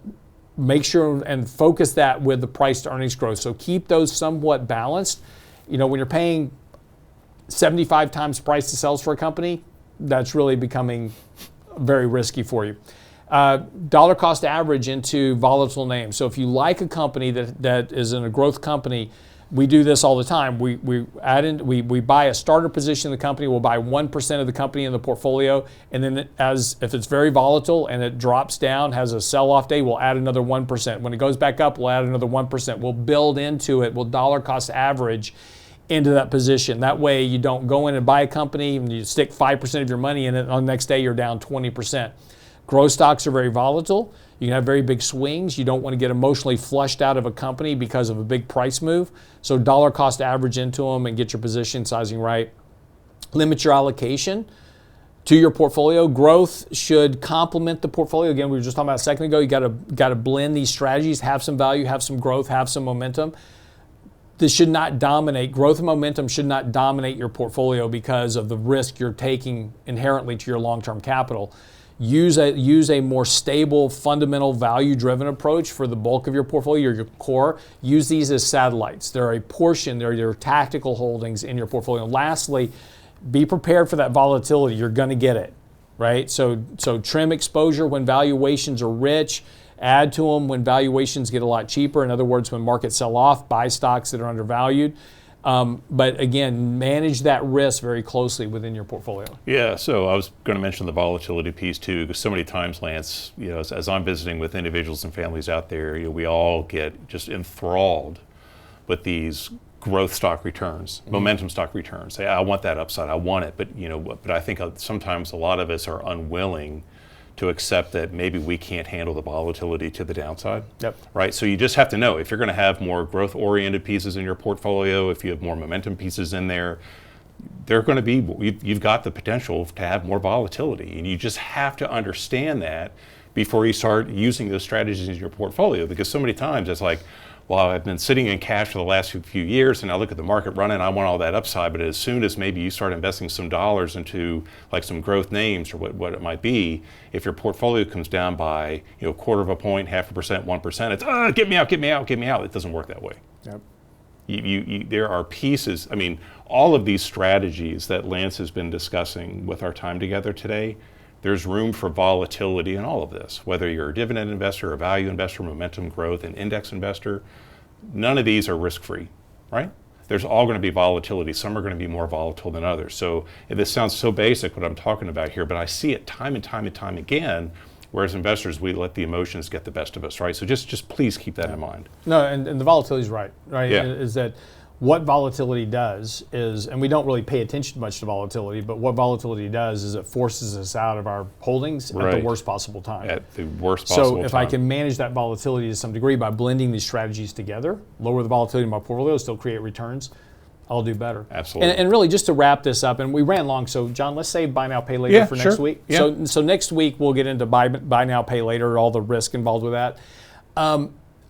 make sure and focus that with the price to earnings growth. So keep those somewhat balanced. When you're paying 75 times price to sales for a company, that's really becoming very risky for you. Dollar cost average into volatile names. So if you like a company that is in a growth company, we do this all the time. We buy a starter position in the company. We'll buy 1% of the company in the portfolio, and then if it's very volatile and it drops down, has a sell-off day, we'll add another 1%. When it goes back up, we'll add another 1%. We'll build into it. We'll dollar cost average into that position. That way you don't go in and buy a company and you stick 5% of your money in it, and on the next day you're down 20%. Growth stocks are very volatile. You can have very big swings. You don't want to get emotionally flushed out of a company because of a big price move. So dollar cost average into them and get your position sizing right. Limit your allocation to your portfolio. Growth should complement the portfolio. Again, we were just talking about a second ago. You got to blend these strategies, have some value, have some growth, have some momentum. This should not dominate. Growth and momentum should not dominate your portfolio because of the risk you're taking inherently to your long-term capital. Use a more stable, fundamental, value-driven approach for the bulk of your portfolio, your core. Use these as satellites. They're a portion, they're your tactical holdings in your portfolio. And lastly, be prepared for that volatility. You're going to get it, right? So trim exposure when valuations are rich. Add to them when valuations get a lot cheaper. In other words, when markets sell off, buy stocks that are undervalued. But again, manage that risk very closely within your portfolio. Yeah, so I was going to mention the volatility piece too, because so many times, Lance, as I'm visiting with individuals and families out there, we all get just enthralled with these growth stock returns, momentum stock returns. Say, I want that upside, I want it, but I think sometimes a lot of us are unwilling to accept that maybe we can't handle the volatility to the downside. Yep. Right. So you just have to know if you're going to have more growth-oriented pieces in your portfolio, if you have more momentum pieces in there, they're going to be. You've got the potential to have more volatility, and you just have to understand that before you start using those strategies in your portfolio. Because so many times it's like, well, I've been sitting in cash for the last few years, and I look at the market running, I want all that upside. But as soon as maybe you start investing some dollars into like some growth names or what it might be, if your portfolio comes down by a quarter of a point, 0.5%, 1%, it's get me out, get me out, get me out. It doesn't work that way. Yep. There are pieces. I mean, all of these strategies that Lance has been discussing with our time together today, there's room for volatility in all of this. Whether you're a dividend investor, a value investor, momentum growth, an index investor, none of these are risk-free, right? There's all going to be volatility. Some are going to be more volatile than others. So this sounds so basic what I'm talking about here, but I see it time and time and time again. Whereas investors, we let the emotions get the best of us, right? So just please keep that in mind. No, and the volatility is right? Yeah. Is that what volatility does is, and we don't really pay attention much to volatility, but what volatility does is it forces us out of our holdings at the worst possible time. At the worst possible time. So if I can manage that volatility to some degree by blending these strategies together, lower the volatility in my portfolio, still create returns, I'll do better. Absolutely. And really, just to wrap this up, and we ran long, so John, let's say buy now, pay later for next week. Yeah. So next week we'll get into buy now, pay later, all the risk involved with that.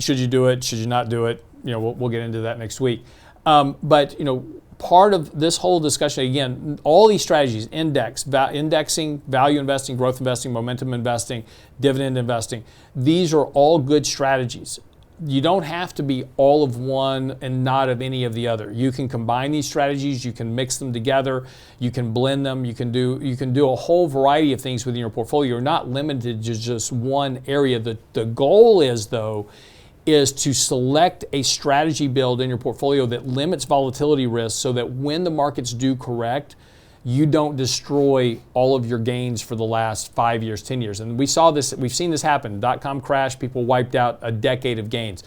Should you do it? Should you not do it? We'll get into that next week. But part of this whole discussion, again, all these strategies, indexing, value investing, growth investing, momentum investing, dividend investing, these are all good strategies. You don't have to be all of one and not of any of the other. You can combine these strategies, you can mix them together, you can blend them, you can do a whole variety of things within your portfolio. You're not limited to just one area. The goal is, though, is to select a strategy build in your portfolio that limits volatility risk so that when the markets do correct, you don't destroy all of your gains for the last 5 years, 10 years. And we've seen this happen. .com crash, people wiped out a decade of gains.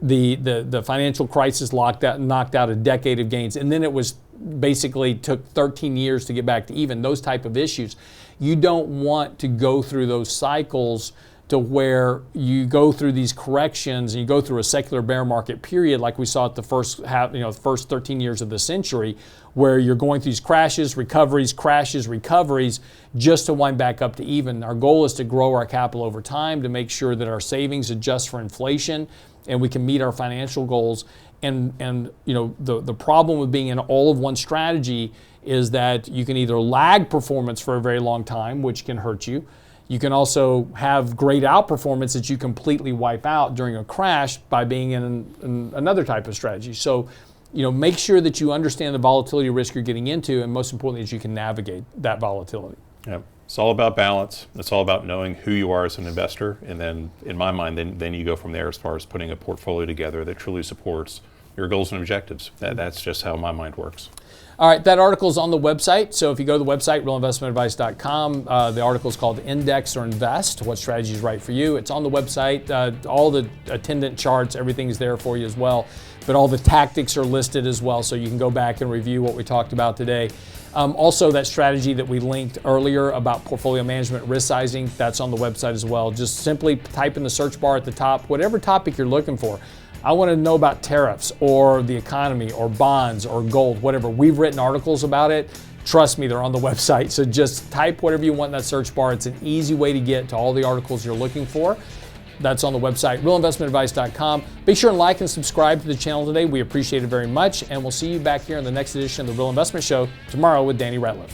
The financial crisis knocked out a decade of gains. And then it was basically took 13 years to get back to even, those type of issues. You don't want to go through those cycles to where you go through these corrections and you go through a secular bear market period like we saw at the first 13 years of the century, where you're going through these crashes, recoveries, just to wind back up to even. Our goal is to grow our capital over time to make sure that our savings adjust for inflation and we can meet our financial goals. And the problem with being in all of one strategy is that you can either lag performance for a very long time, which can hurt you. You can also have great outperformance that you completely wipe out during a crash by being in another type of strategy. So, make sure that you understand the volatility risk you're getting into, and most importantly, that you can navigate that volatility. Yeah, it's all about balance. It's all about knowing who you are as an investor, and then, in my mind, then you go from there as far as putting a portfolio together that truly supports your goals and objectives. That's just how my mind works. All right, that article is on the website. So if you go to the website, realinvestmentadvice.com, the article is called Index or Invest, What Strategy is Right for You. It's on the website. All the attendant charts, everything is there for you as well. But all the tactics are listed as well, so you can go back and review what we talked about today. Also, that strategy that we linked earlier about portfolio management, risk sizing, that's on the website as well. Just simply type in the search bar at the top, whatever topic you're looking for. I want to know about tariffs or the economy or bonds or gold, whatever. We've written articles about it. Trust me, they're on the website. So just type whatever you want in that search bar. It's an easy way to get to all the articles you're looking for. That's on the website, realinvestmentadvice.com. Be sure and like and subscribe to the channel today. We appreciate it very much. And we'll see you back here in the next edition of the Real Investment Show tomorrow with Danny Ratliff.